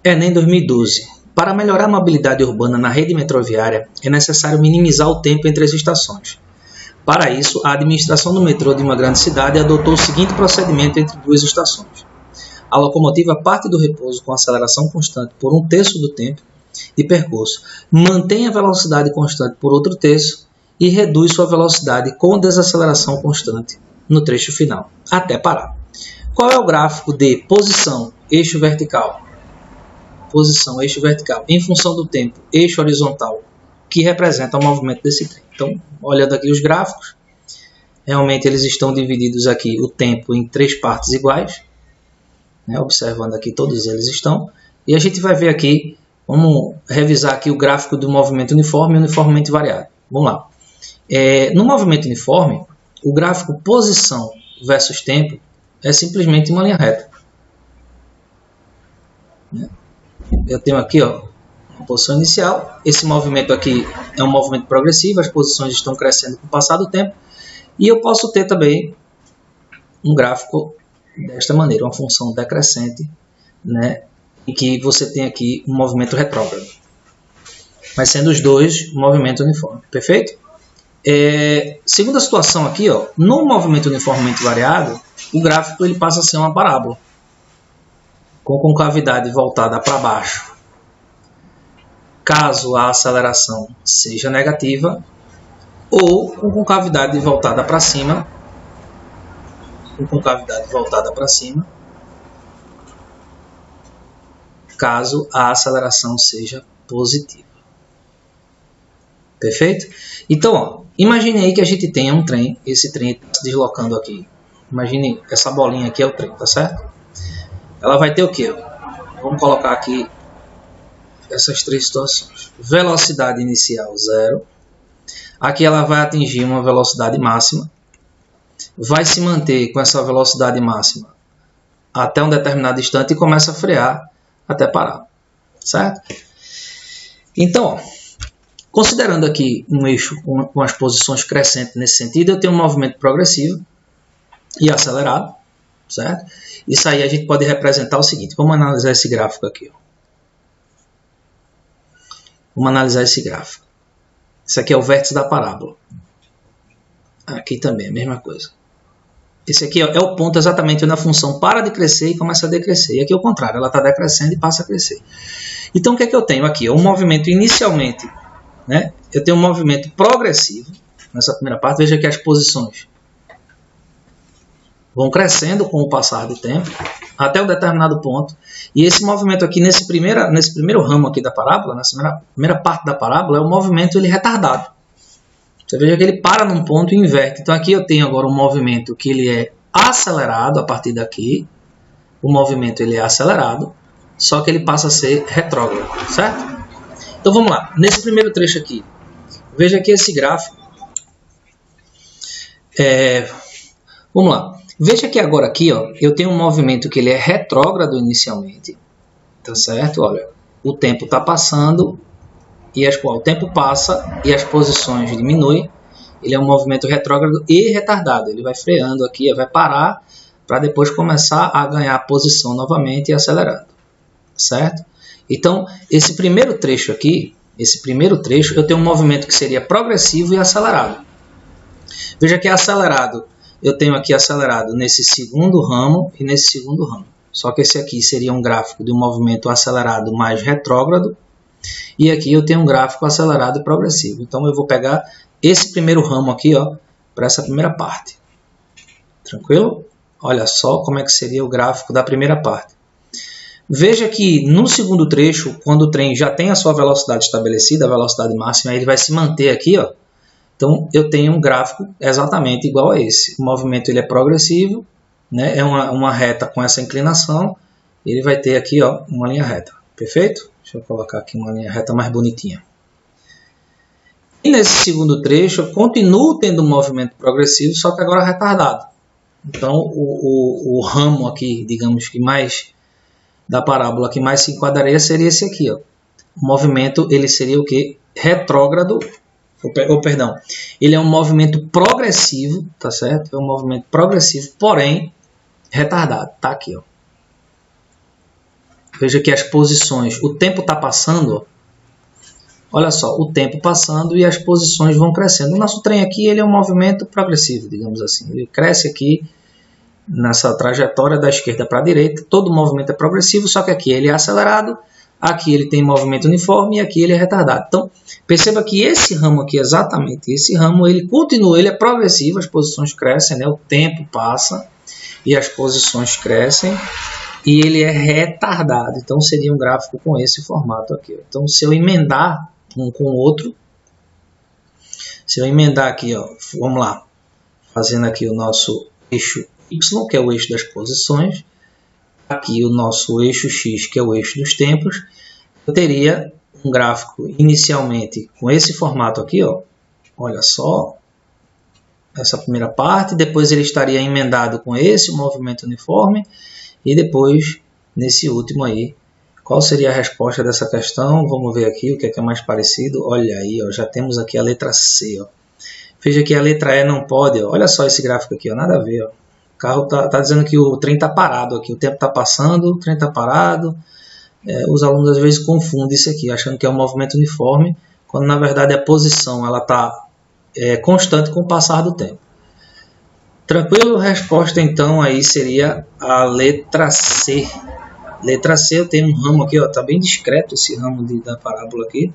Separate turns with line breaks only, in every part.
Enem 2012. Para melhorar a mobilidade urbana na rede metroviária, é necessário minimizar o tempo entre as estações. Para isso, a administração do metrô de uma grande cidade adotou o seguinte procedimento entre duas estações. A locomotiva parte do repouso com aceleração constante por 1/3 do tempo de percurso, mantém a velocidade constante por outro terço e reduz sua velocidade com desaceleração constante no trecho final, até parar. Qual é o gráfico de posição, eixo vertical? Posição, eixo vertical, em função do tempo, eixo horizontal, que representa o movimento desse trem. Então, olhando aqui os gráficos, realmente eles estão divididos aqui o tempo em 3 partes iguais, né? Observando aqui todos eles estão, e a gente vai ver aqui, vamos revisar aqui o gráfico do movimento uniforme e uniformemente variado. Vamos lá. No movimento uniforme, o gráfico posição versus tempo é simplesmente uma linha reta. Eu tenho aqui, ó, a posição inicial. Esse movimento aqui é um movimento progressivo, as posições estão crescendo com o passar do tempo. E eu posso ter também um gráfico desta maneira, uma função decrescente, né, em que você tem aqui um movimento retrógrado. Mas sendo os dois movimentos uniformes, perfeito? Segunda situação aqui, ó, no movimento uniformemente variado, o gráfico ele passa a ser uma parábola, com concavidade voltada para baixo. Caso a aceleração seja negativa, ou com concavidade voltada para cima, caso a aceleração seja positiva. Perfeito? Então, ó, imagine aí que a gente tenha um trem, esse trem se deslocando aqui. Imagine essa bolinha aqui é o trem, tá certo? Ela vai ter o quê? Vamos colocar aqui essas 3 situações. Velocidade inicial 0. Aqui ela vai atingir uma velocidade máxima. Vai se manter com essa velocidade máxima até um determinado instante e começa a frear até parar. Certo? Então, ó, considerando aqui um eixo com as posições crescentes nesse sentido, eu tenho um movimento progressivo e acelerado. Certo? Isso aí a gente pode representar o seguinte. Vamos analisar esse gráfico aqui. Ó. Vamos analisar esse gráfico. Isso aqui é o vértice da parábola. Aqui também, a mesma coisa. Esse aqui é o ponto exatamente onde a função para de crescer e começa a decrescer. E aqui é o contrário, ela está decrescendo e passa a crescer. Então o que é que eu tenho aqui? Um movimento inicialmente, né? Eu tenho um movimento progressivo nessa primeira parte. Veja que as posições vão crescendo com o passar do tempo, até um determinado ponto. E esse movimento aqui, nesse primeiro ramo aqui da parábola, nessa primeira parte da parábola, é um movimento ele retardado. Você veja que ele para num ponto e inverte. Então aqui eu tenho agora um movimento que ele é acelerado a partir daqui. O movimento ele é acelerado, só que ele passa a ser retrógrado, certo? Então vamos lá. Nesse primeiro trecho aqui, veja que esse gráfico... Vamos lá. Veja que agora aqui, ó, eu tenho um movimento que ele é retrógrado inicialmente, tá certo? Olha, o tempo está passando e o tempo passa e as posições diminuem. Ele é um movimento retrógrado e retardado. Ele vai freando aqui, vai parar para depois começar a ganhar posição novamente e acelerando, certo? Então, esse primeiro trecho aqui, eu tenho um movimento que seria progressivo e acelerado. Veja que é acelerado. Eu tenho aqui acelerado nesse segundo ramo e nesse segundo ramo. Só que esse aqui seria um gráfico de um movimento acelerado mais retrógrado. E aqui eu tenho um gráfico acelerado e progressivo. Então eu vou pegar esse primeiro ramo aqui, ó, para essa primeira parte. Tranquilo? Olha só como é que seria o gráfico da primeira parte. Veja que no segundo trecho, quando o trem já tem a sua velocidade estabelecida, a velocidade máxima, ele vai se manter aqui, ó. Então, eu tenho um gráfico exatamente igual a esse. O movimento ele é progressivo, né? É uma reta com essa inclinação. Ele vai ter aqui, ó, uma linha reta. Perfeito? Deixa eu colocar aqui uma linha reta mais bonitinha. E nesse segundo trecho, eu continuo tendo um movimento progressivo, só que agora retardado. Então, o ramo aqui, digamos que mais da parábola que mais se enquadraria seria esse aqui. Ó. O movimento ele seria o quê? Retrógrado. Perdão, ele é um movimento progressivo, tá certo? É um movimento progressivo, porém retardado. Tá aqui, ó. Veja que as posições, o tempo está passando, ó. Olha só, o tempo passando e as posições vão crescendo. O nosso trem aqui ele é um movimento progressivo, digamos assim. Ele cresce aqui nessa trajetória da esquerda para a direita. Todo movimento é progressivo, só que aqui ele é acelerado, aqui ele tem movimento uniforme e aqui ele é retardado. Então, perceba que esse ramo aqui, exatamente esse ramo, ele continua, ele é progressivo, as posições crescem, né? O tempo passa e as posições crescem. E ele é retardado. Então, seria um gráfico com esse formato aqui. Então, se eu emendar um com o outro, se eu emendar aqui, ó, vamos lá, fazendo aqui o nosso eixo Y, que é o eixo das posições, aqui o nosso eixo X, que é o eixo dos tempos, eu teria um gráfico inicialmente com esse formato aqui, ó, olha só, essa primeira parte, depois ele estaria emendado com esse movimento uniforme, e depois, nesse último aí, qual seria a resposta dessa questão? Vamos ver aqui o que é mais parecido. Olha aí, ó, já temos aqui a letra C. Ó. Veja que a letra E não pode. Ó. Olha só esse gráfico aqui, ó, nada a ver. Ó. O carro tá dizendo que o trem está parado aqui. O tempo está passando, o trem está parado. Os alunos às vezes confundem isso aqui, achando que é um movimento uniforme, quando na verdade a posição está constante com o passar do tempo. Tranquilo? A resposta então aí seria a letra C. Letra C, eu tenho um ramo aqui, ó, tá bem discreto esse ramo da parábola aqui.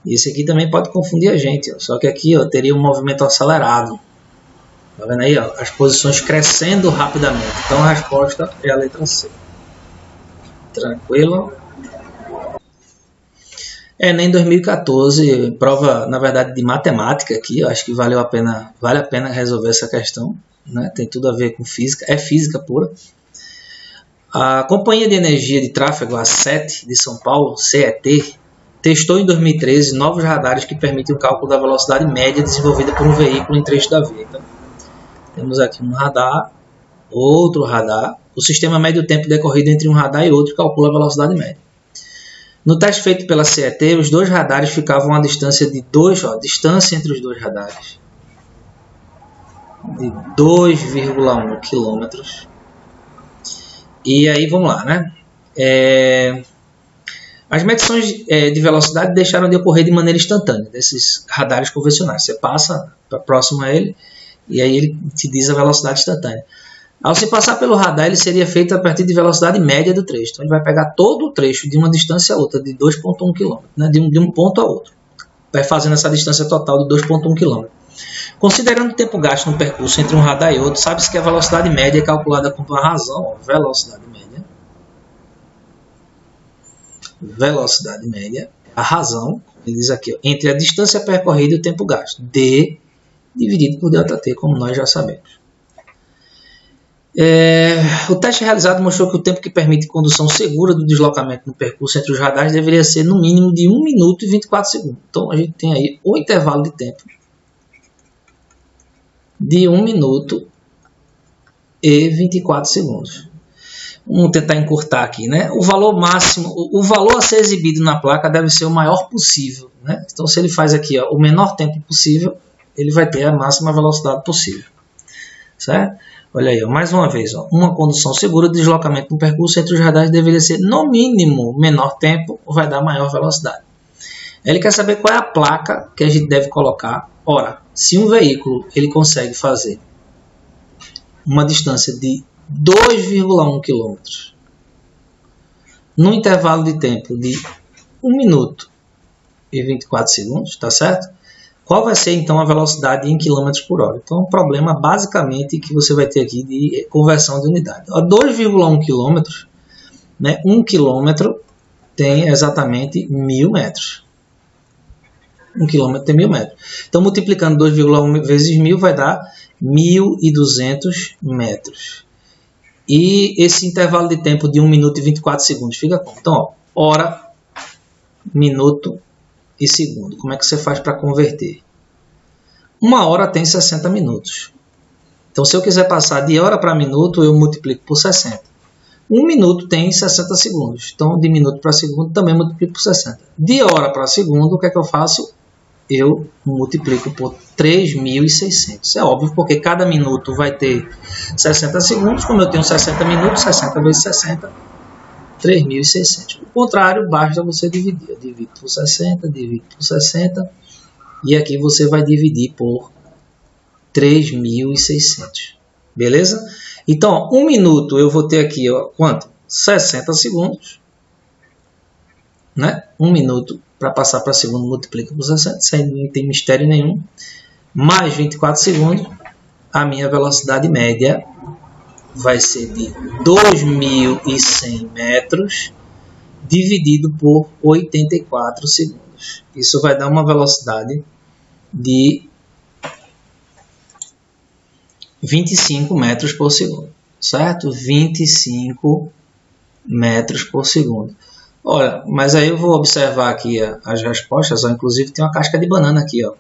E esse aqui também pode confundir a gente, ó. Só que aqui, ó, teria um movimento acelerado. Tá vendo aí, ó, as posições crescendo rapidamente. Então a resposta é a letra C. Tranquilo? Nem 2014, prova, na verdade, de matemática aqui, eu acho que vale a pena resolver essa questão, né? Tem tudo a ver com física, é física pura. A Companhia de Energia de Tráfego, a CET de São Paulo, CET, testou em 2013 novos radares que permitem o cálculo da velocidade média desenvolvida por um veículo em trecho da via. Então, temos aqui um radar, outro radar. O sistema mede o tempo decorrido entre um radar e outro e calcula a velocidade média. No teste feito pela CET, os dois radares ficavam a distância de distância entre os dois radares de 2,1 km. E aí vamos lá, né? As medições de velocidade deixaram de ocorrer de maneira instantânea desses radares convencionais. Você passa próximo a ele e aí ele te diz a velocidade instantânea. Ao se passar pelo radar, ele seria feito a partir de velocidade média do trecho. Então, ele vai pegar todo o trecho de uma distância a outra, de 2,1 km, né? de um ponto a outro. Vai fazendo essa distância total de 2,1 km. Considerando o tempo gasto no percurso entre um radar e outro, sabe-se que a velocidade média é calculada com uma razão. Velocidade média. Velocidade média. A razão, ele diz aqui, ó, entre a distância percorrida e o tempo gasto. D dividido por ΔT, como nós já sabemos. O teste realizado mostrou que o tempo que permite condução segura do deslocamento no percurso entre os radares deveria ser no mínimo de 1 minuto e 24 segundos. Então a gente tem aí o intervalo de tempo de 1 minuto e 24 segundos. Vamos tentar encurtar aqui, né? O valor máximo, o valor a ser exibido na placa deve ser o maior possível, né? Então se ele faz aqui, ó, o menor tempo possível, ele vai ter a máxima velocidade possível, certo? Olha aí, ó, mais uma vez, ó, uma condução segura de deslocamento no percurso entre os radares deveria ser, no mínimo, menor tempo, vai dar maior velocidade. Ele quer saber qual é a placa que a gente deve colocar. Ora, se um veículo ele consegue fazer uma distância de 2,1 km num intervalo de tempo de 1 minuto e 24 segundos, tá certo? Qual vai ser então a velocidade em km por hora? Então, é um problema basicamente que você vai ter aqui de conversão de unidade. 2,1 km, né? 1 km tem exatamente 1.000 metros. 1 km tem 1.000 metros. Então, multiplicando 2,1 vezes 1.000 vai dar 1.200 metros. E esse intervalo de tempo de 1 minuto e 24 segundos fica como? Então, ó, hora, minuto e segundo. Como é que você faz para converter? Uma hora tem 60 minutos. Então, se eu quiser passar de hora para minuto, eu multiplico por 60. 1 minuto tem 60 segundos. Então, de minuto para segundo, também multiplico por 60. De hora para segundo, o que é que eu faço? Eu multiplico por 3.600. É óbvio, porque cada minuto vai ter 60 segundos. Como eu tenho 60 minutos, 60 vezes 60 3.600. O contrário, basta você dividir. Eu divido por 60, divido por 60. E aqui você vai dividir por 3.600. Beleza? Então, ó, 1 minuto eu vou ter aqui, ó, quanto? 60 segundos. Né? 1 minuto para passar para segundo multiplica por 60. Isso aí não tem mistério nenhum. Mais 24 segundos. A minha velocidade média vai ser de 2.100 metros dividido por 84 segundos. Isso vai dar uma velocidade de 25 metros por segundo, certo? 25 metros por segundo. Olha, mas aí eu vou observar aqui as respostas, ó, inclusive tem uma casca de banana aqui, ó.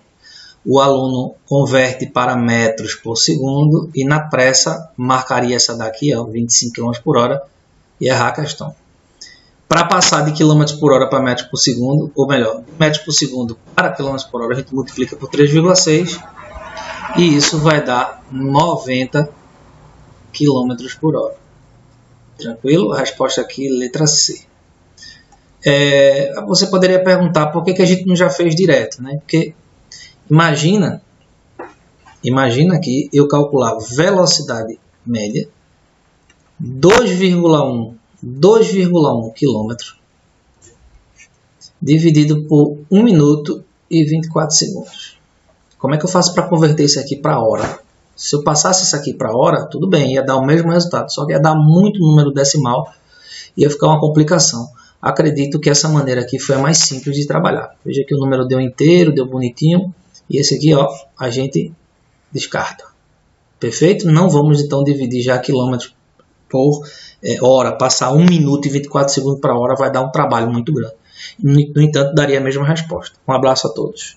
O aluno converte para metros por segundo e na pressa marcaria essa daqui, ó, 25 km por hora, e errar a questão. Para passar de km por hora para metros por segundo, ou melhor, metros por segundo para km por hora, a gente multiplica por 3,6 e isso vai dar 90 km por hora. Tranquilo? A resposta aqui, letra C. Você poderia perguntar por que a gente não já fez direto, né? Porque imagina que eu calcular velocidade média 2,1 km dividido por 1 minuto e 24 segundos. Como é que eu faço para converter isso aqui para hora? Se eu passasse isso aqui para hora, tudo bem, ia dar o mesmo resultado, só que ia dar muito número decimal e ia ficar uma complicação. Acredito que essa maneira aqui foi a mais simples de trabalhar. Veja que o número deu inteiro, deu bonitinho. E esse aqui, ó, a gente descarta. Perfeito? Não vamos então dividir já quilômetros por hora. Passar 1 minuto e 24 segundos para hora vai dar um trabalho muito grande. No entanto, daria a mesma resposta. Um abraço a todos.